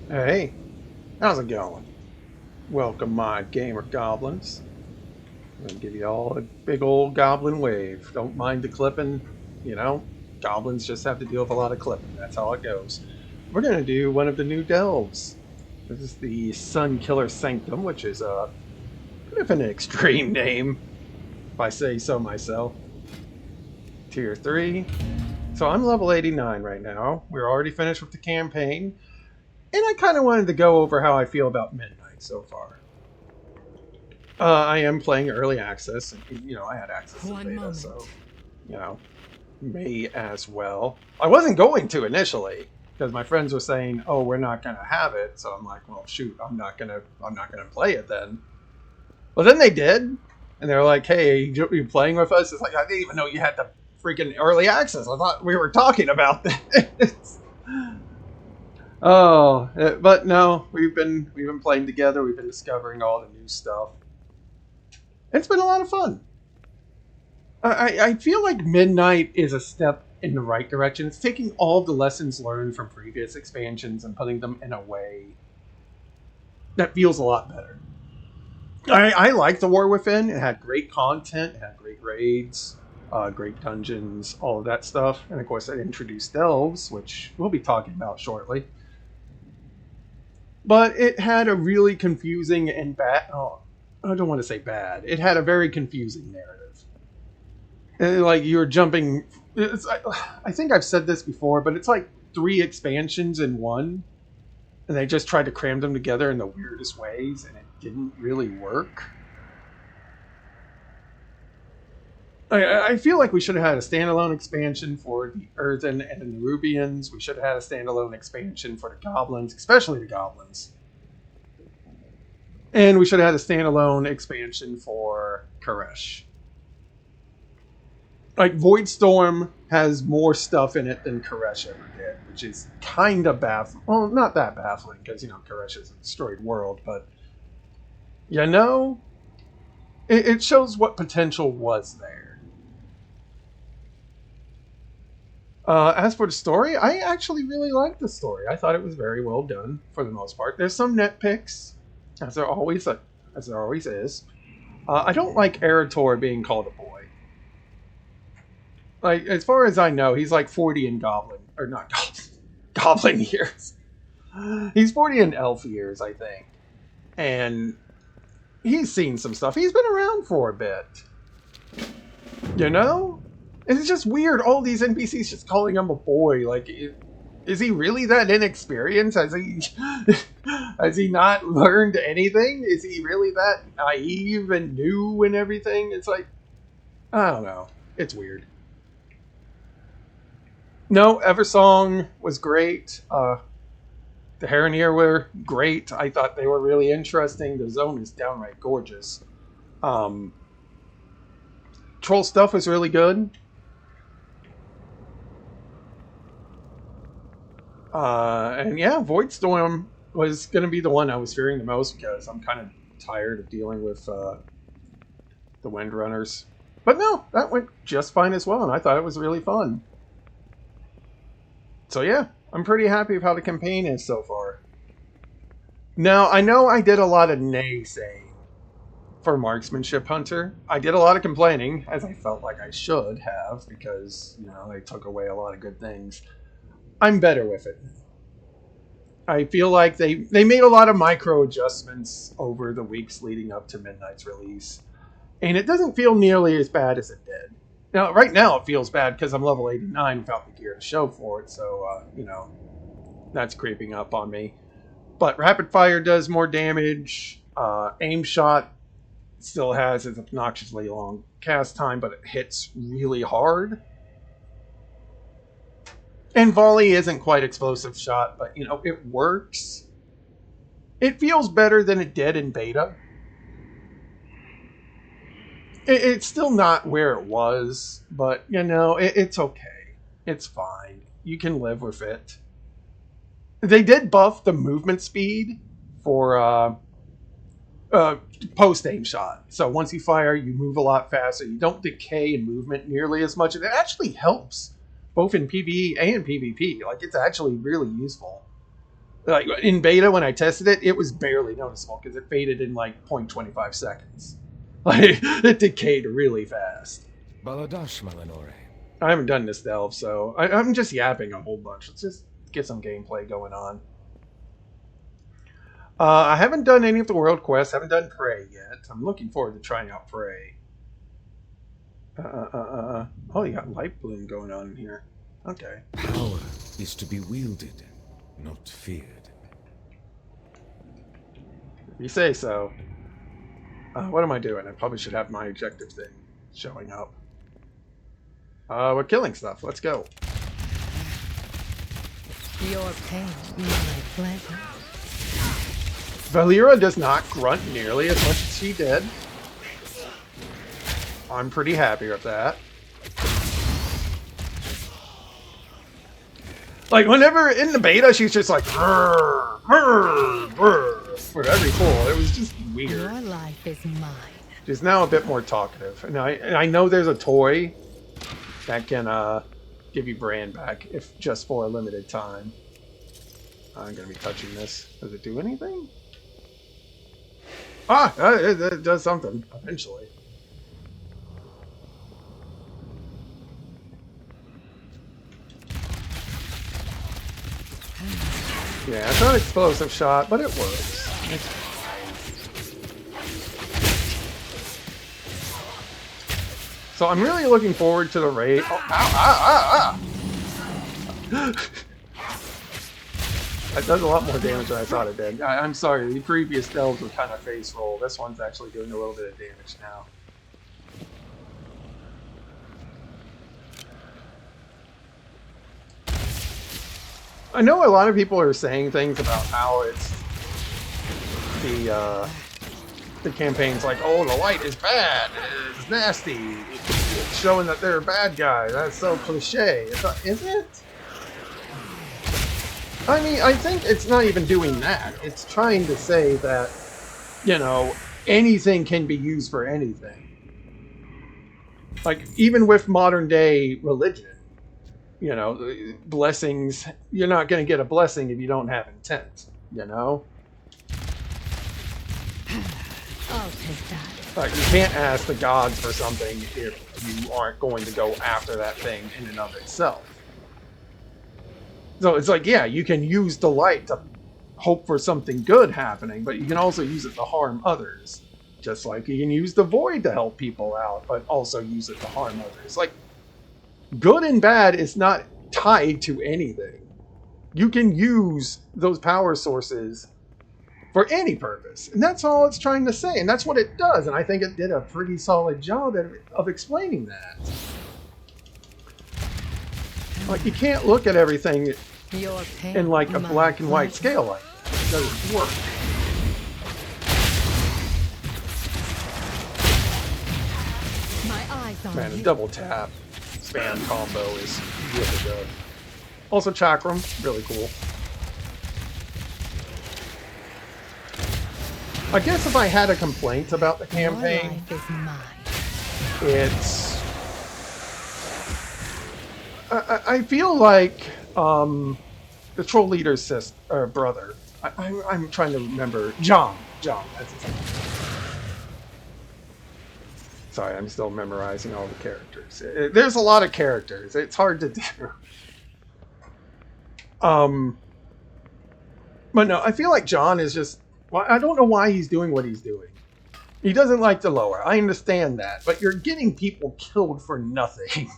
Hey, how's it going? Welcome, my gamer goblins. I'm gonna give you all a big old goblin wave. Don't mind the clipping, you know. Goblins just have to deal with a lot of clipping. That's how it goes. We're gonna do one of the new delves. This is the Sun Killer Sanctum, which is a bit of an extreme name, if I say so myself. Tier 3. So I'm level 89 right now. We're already finished with the campaign, and I kind of wanted to go over how I feel about Midnight so far. I am playing early access. I had access to the One beta, moment. so you know, may as well. I wasn't going to initially because my friends were saying, "Oh, we're not gonna have it." So I'm like, "Well, shoot, I'm not gonna play it then." Well, then they did, and they're like, "Hey, you playing with us?" It's like I didn't even know you had the freaking early access. I thought we were talking about this. But no, we've been playing together. We've been discovering all the new stuff. It's been a lot of fun. I feel like Midnight is a step in the right direction. It's taking all the lessons learned from previous expansions and putting them in a way that feels a lot better. I like the War Within. It had great content, it had great raids, great dungeons, all of that stuff. And of course, it introduced elves, which we'll be talking about shortly. But it had a really confusing and bad. Oh, I don't want to say bad. It had a very confusing narrative. And like you're jumping. I think I've said this before, but it's like three expansions in one, and they just tried to cram them together in the weirdest ways, and it didn't really work. I feel like we should have had a standalone expansion for the Earthen and the Nerubians. We should have had a standalone expansion for the Goblins, especially the Goblins. And we should have had a standalone expansion for Koresh. Like Voidstorm has more stuff in it than Koresh ever did, which is kind of baffling. Well, not that baffling because Koresh is a destroyed world, but you know, it shows what potential was there. As for the story, I actually really liked the story. I thought it was very well done for the most part. There's some nitpicks, as there always is. I don't like Erator being called a boy. Like as far as I know, he's like 40 in Goblin or not Goblin years. He's 40 in Elf years, I think, and he's seen some stuff. He's been around for a bit, you know. It's just weird. All these NPCs just calling him a boy. Like, is he really that inexperienced? Has he not learned anything? Is he really that naive and new and everything? It's like I don't know. It's weird. No, Eversong was great. The Haranier were great. I thought they were really interesting. The zone is downright gorgeous. Um, Troll stuff was really good. And yeah, Voidstorm was going to be the one I was fearing the most because I'm kind of tired of dealing with the Windrunners. But no, that went just fine as well, and I thought it was really fun. So yeah, I'm pretty happy with how the campaign is so far. Now, I know I did a lot of naysaying for Marksmanship Hunter. I did a lot of complaining, as I felt like I should have, because, they took away a lot of good things. I'm better with it. I feel like they made a lot of micro adjustments over the weeks leading up to Midnight's release. And it doesn't feel nearly as bad as it did. Now, right now it feels bad because I'm level 89 without the gear to show for it, so, that's creeping up on me. But Rapid Fire does more damage. Aim Shot still has its obnoxiously long cast time, but it hits really hard. And Volley isn't quite Explosive Shot, but, it works. It feels better than it did in beta. It's still not where it was, but, it's okay. It's fine. You can live with it. They did buff the movement speed for post aim shot. So once you fire, you move a lot faster. You don't decay in movement nearly as much, and it actually helps both in PvE and PvP. Like it's actually really useful. Like in beta, when I tested it, it was barely noticeable because it faded in like 0.25 seconds. Like it decayed really fast. Baladash Malanore. I haven't done this delve, so I'm just yapping a whole bunch. Let's just get some gameplay going on. I haven't done any of the world quests. Haven't done Prey yet. I'm looking forward to trying out Prey. Oh, you got light bloom going on in here. Okay. Power is to be wielded, not feared. If you say so. What am I doing? I probably should have my objective thing showing up. We're killing stuff. Let's go. Your pain, my pleasure. Valera does not grunt nearly as much as she did. I'm pretty happy with that. Like, whenever in the beta, she's just like, brr, brr, brr, for every pull. It was just weird. Your life is mine. She's now a bit more talkative. And I know there's a toy that can give you brand back, if just for a limited time. I'm going to be touching this. Does it do anything? Ah! It does something, eventually. Yeah, it's not an explosive shot, but it works. So I'm really looking forward to the raid. Oh, ow, That does a lot more damage than I thought it did. I'm sorry, the previous delves were kind of face roll. This one's actually doing a little bit of damage now. I know a lot of people are saying things about how it's the campaign's like, oh, the light is bad, it's nasty, it's showing that they're a bad guy. That's so cliche. Is it? I mean, I think it's not even doing that. It's trying to say that, you know, anything can be used for anything. Like, even with modern day religion, you know, blessings, you're not going to get a blessing if you don't have intent, you know? I'll take that. Like, you can't ask the gods for something if you aren't going to go after that thing in and of itself. So it's like, yeah, you can use the light to hope for something good happening, but you can also use it to harm others. Just like you can use the void to help people out, but also use it to harm others. Like, good and bad is not tied to anything. You can use those power sources for any purpose. And that's all it's trying to say. And that's what it does. And I think it did a pretty solid job of explaining that. Like, you can't look at everything in like a black and white scale like that. It doesn't work. Man, a double tap spam combo is really good. Also Chakram, really cool. I guess if I had a complaint about the campaign, it's... I feel like the troll leader's sister, brother. I'm trying to remember. John, that's his name. Sorry, I'm still memorizing all the characters. There's a lot of characters. It's hard to do. But no, I feel like John is just... Well, I don't know why he's doing what he's doing. He doesn't like the lower. I understand that. But you're getting people killed for nothing.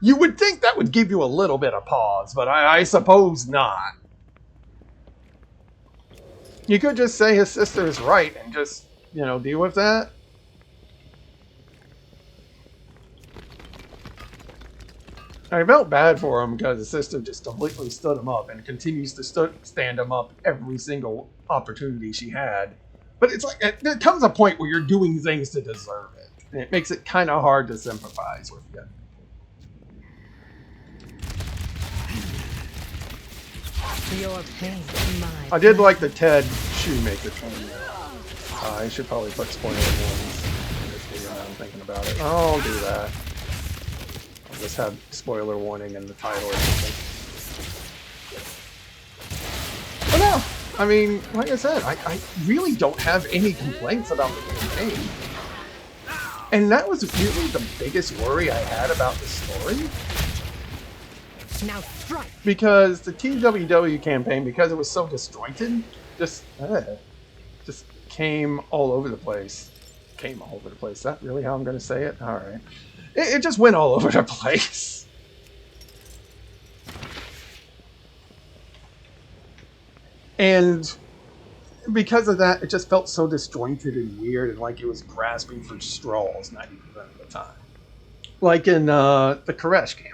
You would think that would give you a little bit of pause, but I suppose not. You could just say his sister is right and just, you know, deal with that. I felt bad for him because his sister just completely stood him up and continues to stand him up every single opportunity she had. But it's like, there comes a point where you're doing things to deserve it. And it makes it kind of hard to sympathize with you. Your pain, I did like the Ted Shoemaker thing. I should probably put spoiler warnings in this video now I'm thinking about it. I'll do that. I'll just have spoiler warning in the title or something. I mean, like I said, I really don't have any complaints about the campaign. And that was really the biggest worry I had about the story. Now strike. Because the TWW campaign, because it was so disjointed, just came all over the place. Came all over the place. Is that really how I'm going to say it? All right. It just went all over the place. And because of that, it just felt so disjointed and weird and like it was grasping for straws 90% of the time. Like in the Koresh campaign.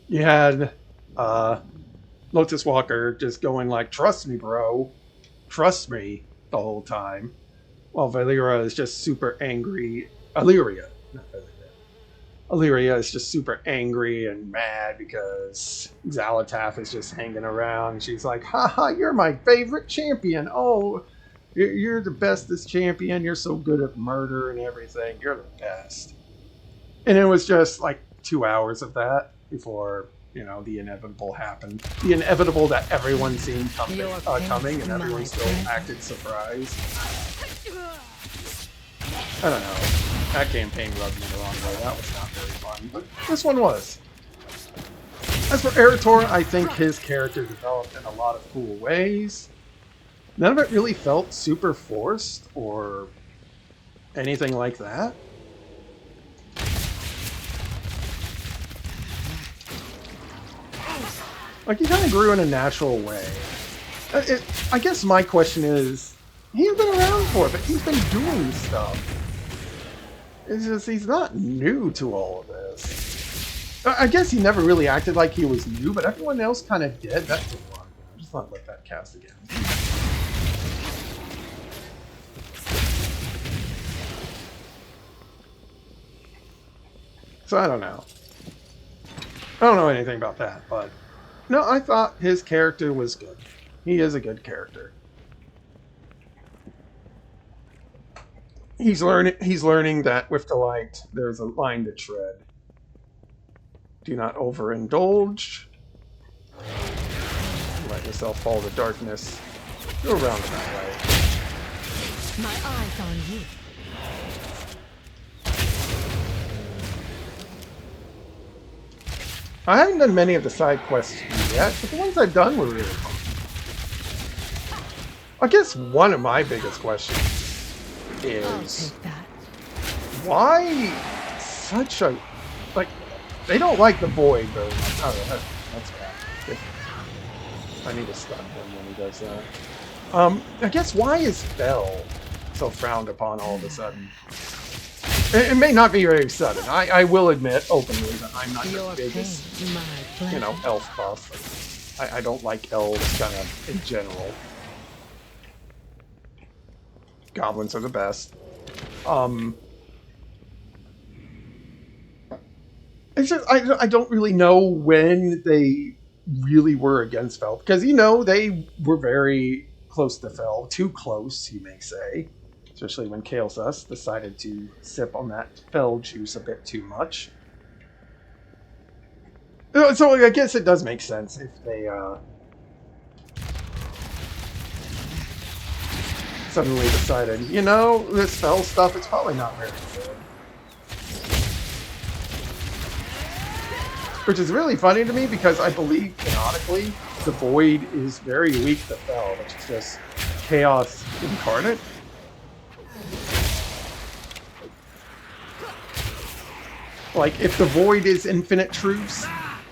You had Lotus Walker just going like, trust me, bro. Trust me, the whole time. While Valyria is just super angry. Illyria, not Valyria. Illyria is just super angry and mad because Xalatath is just hanging around. She's like, haha, you're my favorite champion. Oh, you're the bestest champion. You're so good at murder and everything. You're the best. And it was just like 2 hours of that before, you know, the inevitable happened. The inevitable that everyone seen coming and everyone still acted surprised. I don't know. That campaign rubbed me the wrong way. That was not very fun. But this one was. As for Eretor, I think his character developed in a lot of cool ways. None of it really felt super forced or anything like that. Like, he kind of grew in a natural way. I guess my question is, he's been around for it, but he's been doing stuff. It's just, he's not new to all of this. I guess he never really acted like he was new, but everyone else kind of did. That didn't work. I'm just not let that cast again. So I don't know. I don't know anything about that, but no, I thought his character was good. He is a good character. He's learning that with the light, there's a line to tread. Do not overindulge. Let yourself fall to darkness. Go around that way. My eyes on you. I haven't done many of the side quests yet, but the ones I've done were really fun. I guess one of my biggest questions is why such a, like, they don't like the Void very much. Oh, that's bad. I need to stun him when he does that. I guess why is Fel so frowned upon all of a sudden? It may not be very sudden. I will admit openly that I'm not the biggest, you know, elf buff. I don't like elves kind of in general. Goblins are the best. It's just I don't really know when they really were against Fel, because you know they were very close to Fel, too close, you may say. Especially when Kael'thas decided to sip on that Fel juice a bit too much. So I guess it does make sense if they suddenly decided, you know, this Fel stuff is probably not very good. Which is really funny to me because I believe canonically the Void is very weak to Fel, which is just chaos incarnate. Like, if the Void is infinite truths,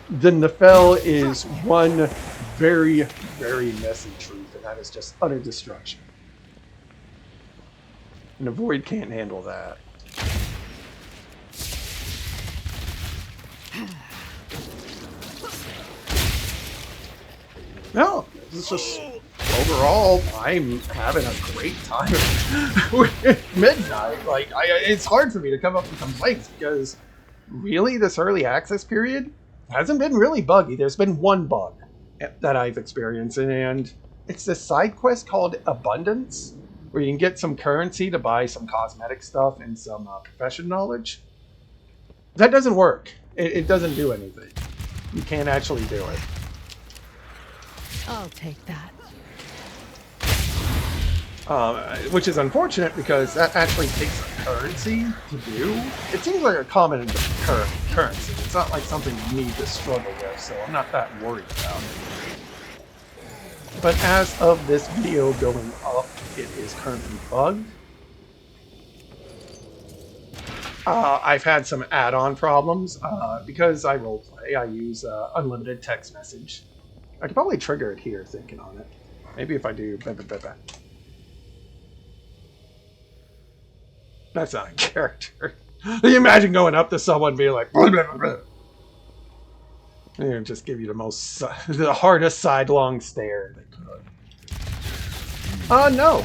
then the Fel is one very, very messy truth, and that is just utter destruction. And the Void can't handle that. No, it's just, overall, I'm having a great time with Midnight. Like, it's hard for me to come up with complaints, because really, this early access period hasn't been really buggy. There's been one bug that I've experienced, and it's this side quest called Abundance, where you can get some currency to buy some cosmetic stuff and some profession knowledge. That doesn't work. It doesn't do anything. You can't actually do it. I'll take that. Which is unfortunate because that actually takes a currency to do. It seems like a common currency. It's not like something you need to struggle with, so I'm not that worried about it. But as of this video going up, it is currently bugged. I've had some add-on problems. Because I roleplay, I use unlimited text message. I could probably trigger it here thinking on it. Maybe if I do... That's not a character. Can you imagine going up to someone and being like... And just give you the hardest sidelong stare they could. No.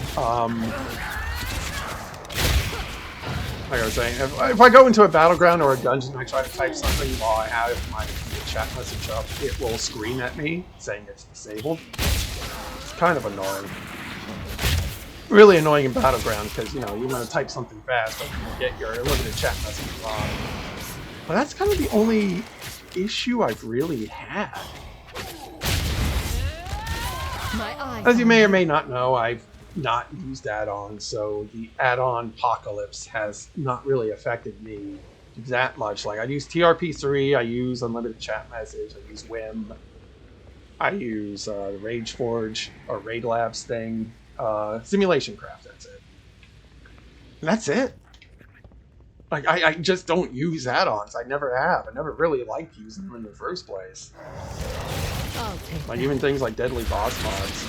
Like I was saying, if I go into a battleground or a dungeon and I try to type something while I have my chat message up, it will scream at me saying it's disabled. It's kind of annoying. Really annoying in battleground because, you know, you want to type something fast but you get your limited chat message wrong. But that's kind of the only issue I've really had. As you may or may not know, I've not used add-ons, so the add-on apocalypse has not really affected me that much. Like, I use TRP3, I use unlimited chat message, I use Wim, I use the Rageforge or Raid Labs thing, Simulation Craft, that's it. And that's it. Like, I just don't use add-ons. I never have. I never really liked using them in the first place. Like, even things like Deadly Boss Mods.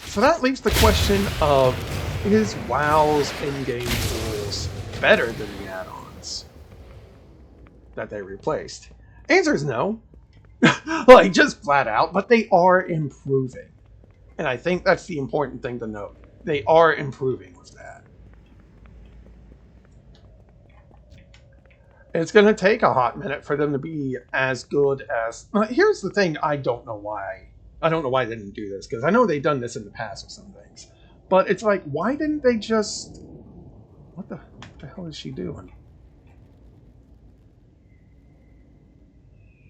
So that leaves the question of, is WoW's in-game tools better than the add-ons that they replaced? Answer is no. Like, just flat out, but they are improving. And I think that's the important thing to note. They are improving with that. It's going to take a hot minute for them to be as good as... Here's the thing, I don't know why. I don't know why they didn't do this, because I know they've done this in the past with some things. But it's like, why didn't they just... What the hell is she doing?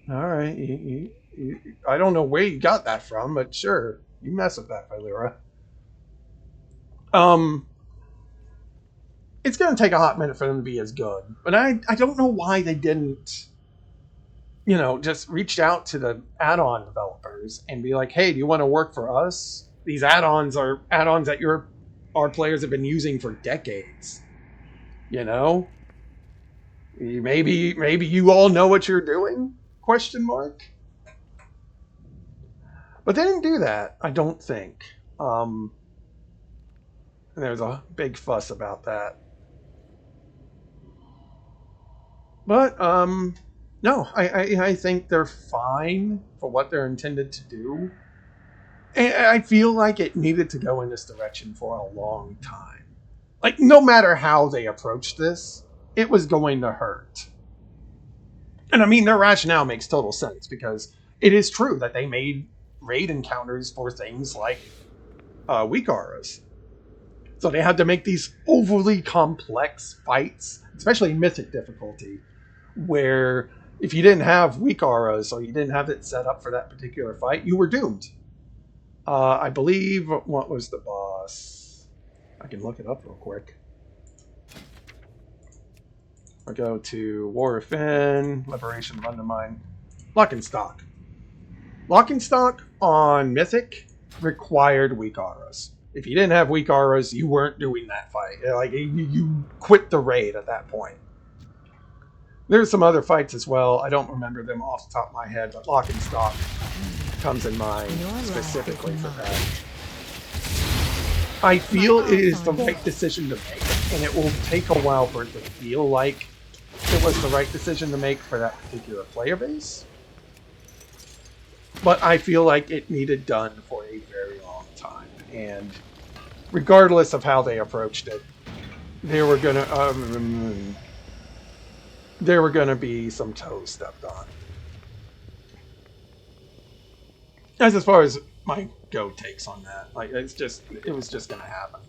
Alright, I don't know where you got that from, but sure. You mess with that, Philura. It's going to take a hot minute for them to be as good. But I don't know why they didn't, you know, just reach out to the add-on developers and be like, hey, do you want to work for us? These add-ons are add-ons that our players have been using for decades. You know? Maybe you all know what you're doing? Question mark. But they didn't do that, I don't think. And there's a big fuss about that. But, no, I think they're fine for what they're intended to do. And I feel like it needed to go in this direction for a long time. Like, no matter how they approached this, it was going to hurt. And I mean, their rationale makes total sense, because it is true that they made raid encounters for things like weak auras. So they had to make these overly complex fights, especially in Mythic difficulty, where if you didn't have weak auras or you didn't have it set up for that particular fight, you were doomed. I believe, what was the boss? I can look it up real quick. I'll go to War of Finn, Liberation of Undermine, Lock and Stock. Lock and Stock on Mythic required weak auras. If you didn't have weak auras, you weren't doing that fight. Like, you quit the raid at that point. There's some other fights as well. I don't remember them off the top of my head, but Lock and Stock comes in mind specifically for that. I feel it is the right decision to make, and it will take a while for it to feel like it was the right decision to make for that particular player base. But I feel like it needed done for a very long time. And regardless of how they approached it, there were gonna be some toes stepped on. As far as my go takes on that, like, it was just gonna happen.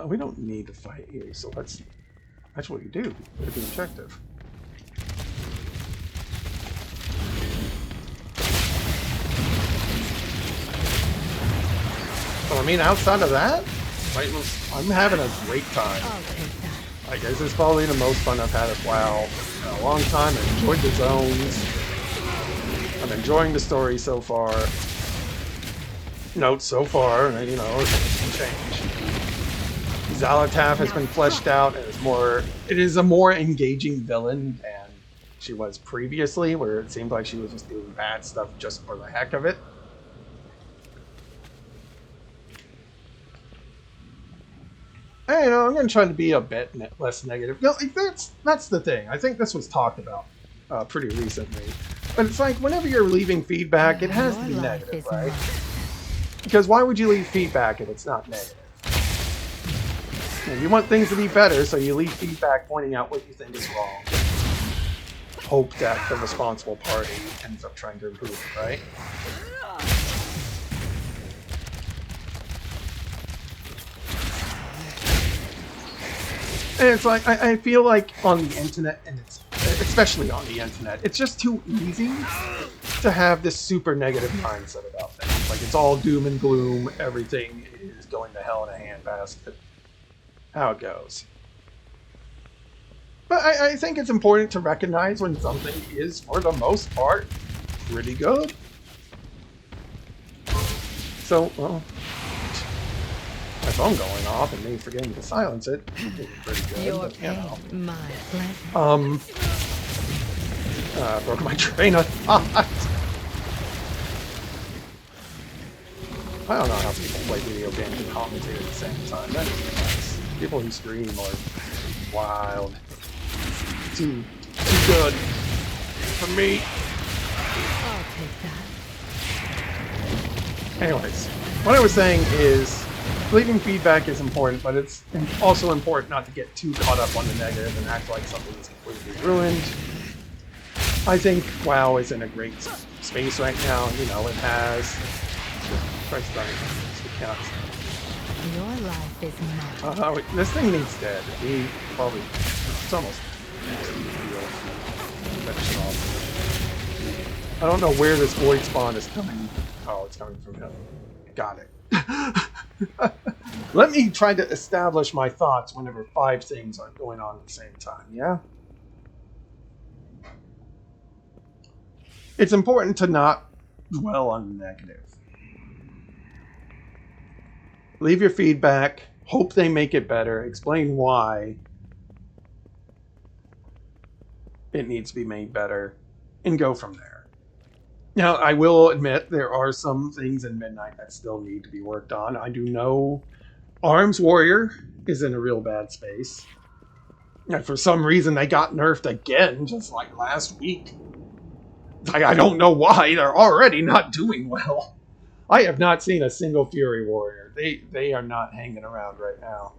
We don't need to fight here, so that's what you do. Look at the objective. I mean, outside of that, like, I'm having a great time. I'll take that. Like, this is probably the most fun I've had at WoW in a long time. I enjoyed the zones. I'm enjoying the story so far. Note so far, you know, things can change. Xalatath has been fleshed out and it is a more engaging villain than she was previously, where it seemed like she was just doing bad stuff just for the heck of it. And, you know, I'm going to try to be a bit less negative. You know, like, that's the thing. I think this was talked about pretty recently. But it's like, whenever you're leaving feedback, it has to be negative, right? Because why would you leave feedback if it's not negative? You want things to be better, so you leave feedback pointing out what you think is wrong. Hope that the responsible party ends up trying to improve it, right? And it's like, I feel like on the internet, and especially on the internet, it's just too easy to have this super negative mindset about things. Like, it's all doom and gloom, everything is going to hell in a handbasket. How it goes. But I think it's important to recognize when something is, for the most part, pretty good. So, well, my phone going off and me forgetting to silence it. Pretty good, Your but, you know. pain, my pleasure. Broke my train of thought. I don't know how people play video games and commentate at the same time. That's nice. People who stream are wild. Too good for me. I'll take that. Anyways, what I was saying is leaving feedback is important, but it's also important not to get too caught up on the negative and act like something is completely ruined. I think WoW is in a great space right now. You know, it has... Christ, Your life is mine. this thing needs dead. He probably... It's almost... Finish it off. I don't know where this void spawn is coming. Oh, it's coming from him. Got it. Let me try to establish my thoughts whenever 5 things are going on at the same time, yeah? It's important to not dwell on the negative. Leave your feedback, hope they make it better, explain why it needs to be made better, and go from there. Now, I will admit there are some things in Midnight that still need to be worked on. I do know Arms Warrior is in a real bad space. And for some reason, they got nerfed again, just like last week. I don't know why. They're already not doing well. I have not seen a single Fury Warrior. They are not hanging around right now.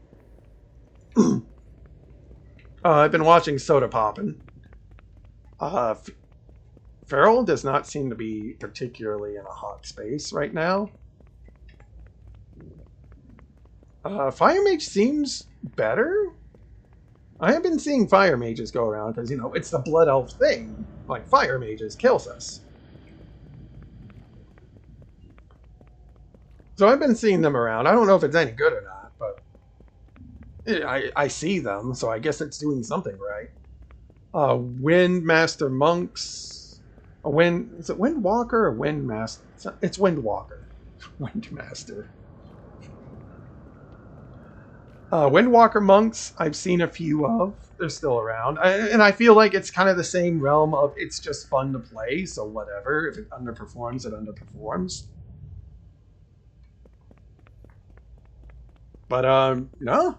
I've been watching Soda Poppin'. Feral does not seem to be particularly in a hot space right now. Fire Mage seems better. I have been seeing Fire Mages go around because, you know, it's the Blood Elf thing. Like, Fire Mages kills us. So I've been seeing them around. I don't know if it's any good or not, but I see them, so I guess it's doing something right. Windmaster Monks. Is it Windwalker or Windmaster? It's Windwalker. Windmaster. Windwalker Monks, I've seen a few of. They're still around. And I feel like it's kind of the same realm of it's just fun to play, so whatever. If it underperforms, it underperforms. But, no.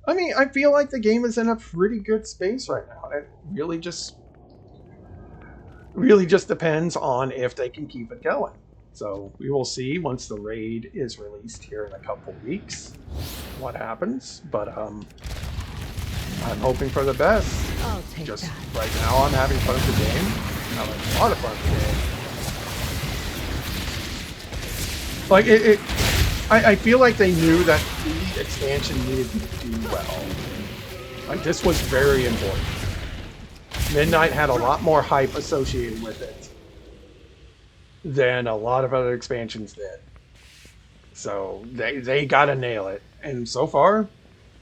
I mean, I feel like the game is in a pretty good space right now. It really just depends on if they can keep it going. So we will see once the raid is released here in a couple weeks what happens. But I'm hoping for the best. I'll take Just that. right now I'm having fun with the game. I'm having a lot of fun with the game. Like I feel like they knew that the expansion needed to do well. Like, this was very important. Midnight had a lot more hype associated with it than a lot of other expansions did. So they gotta nail it. And so far,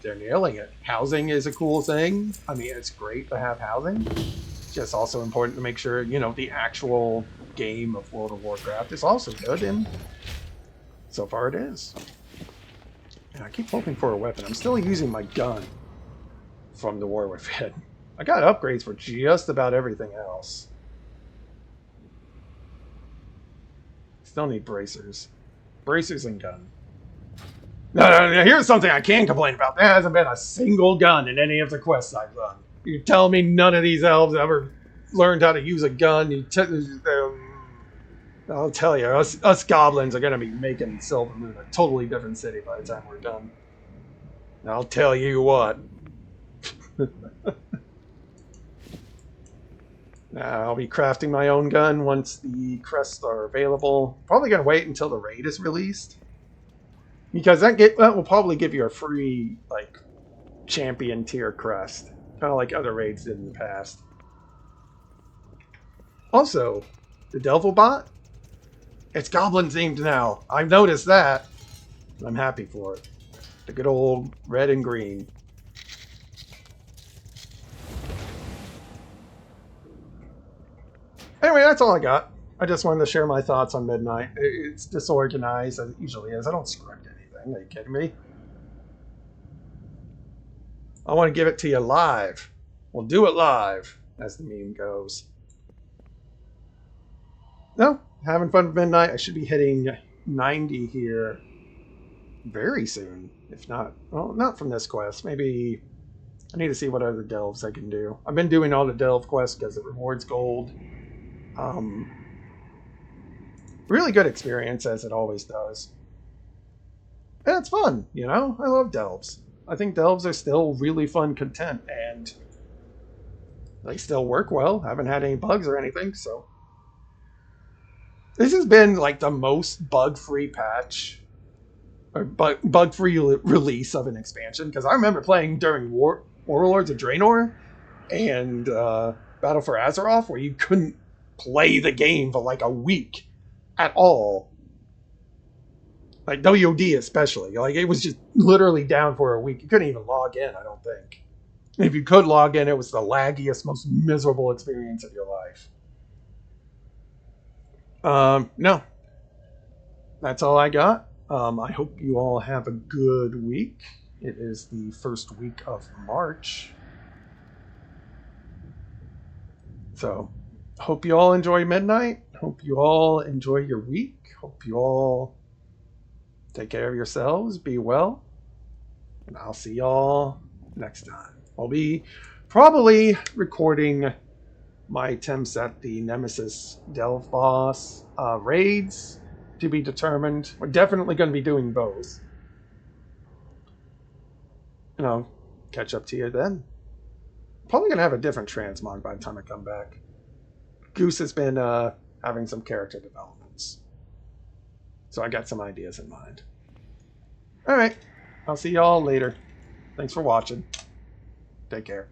they're nailing it. Housing is a cool thing. I mean, it's great to have housing. It's just also important to make sure, you know, the actual game of World of Warcraft is also good, and so far it is. And I keep hoping for a weapon. I'm still using my gun from the War Within. I got upgrades for just about everything else. Still need bracers. Bracers and gun. No, here's something I can complain about. There hasn't been a single gun in any of the quests I've done. You tell me none of these elves ever learned how to use a gun. I'll tell you, us goblins are going to be making Silvermoon a totally different city by the time we're done. I'll tell you what. I'll be crafting my own gun once the crests are available. Probably going to wait until the raid is released. Because that will probably give you a free, like, champion tier crest. Kind of like other raids did in the past. Also, the Delvo bot, it's goblin themed now. I've noticed that. I'm happy for it. The good old red and green. Anyway, that's all I got. I just wanted to share my thoughts on Midnight. It's disorganized, as it usually is. I don't script anything. Are you kidding me? I want to give it to you live. We'll do it live, as the meme goes. No, having fun with Midnight. I should be hitting 90 here very soon. If not, well, not from this quest. Maybe I need to see what other delves I can do. I've been doing all the delve quests because it rewards gold. Really good experience, as it always does. And it's fun, you know? I love delves. I think delves are still really fun content, and they still work well. Haven't had any bugs or anything, so. This has been like the most bug-free patch, or bug-free release of an expansion, because I remember playing during Warlords of Draenor and Battle for Azeroth, where you couldn't play the game for like a week at all. Like WOD especially. Like it was just literally down for a week. You couldn't even log in, I don't think. And if you could log in, it was the laggiest, most miserable experience of your life. No. That's all I got. I hope you all have a good week. It is the first week of March. So, hope you all enjoy Midnight. Hope you all enjoy your week. Hope you all take care of yourselves. Be well. And I'll see y'all next time. I'll be probably recording my attempts at the Nemesis Delve boss raids to be determined. We're definitely going to be doing both. And I'll catch up to you then. Probably going to have a different transmog by the time I come back. Goose has been having some character developments. So I got some ideas in mind. Alright. I'll see y'all later. Thanks for watching. Take care.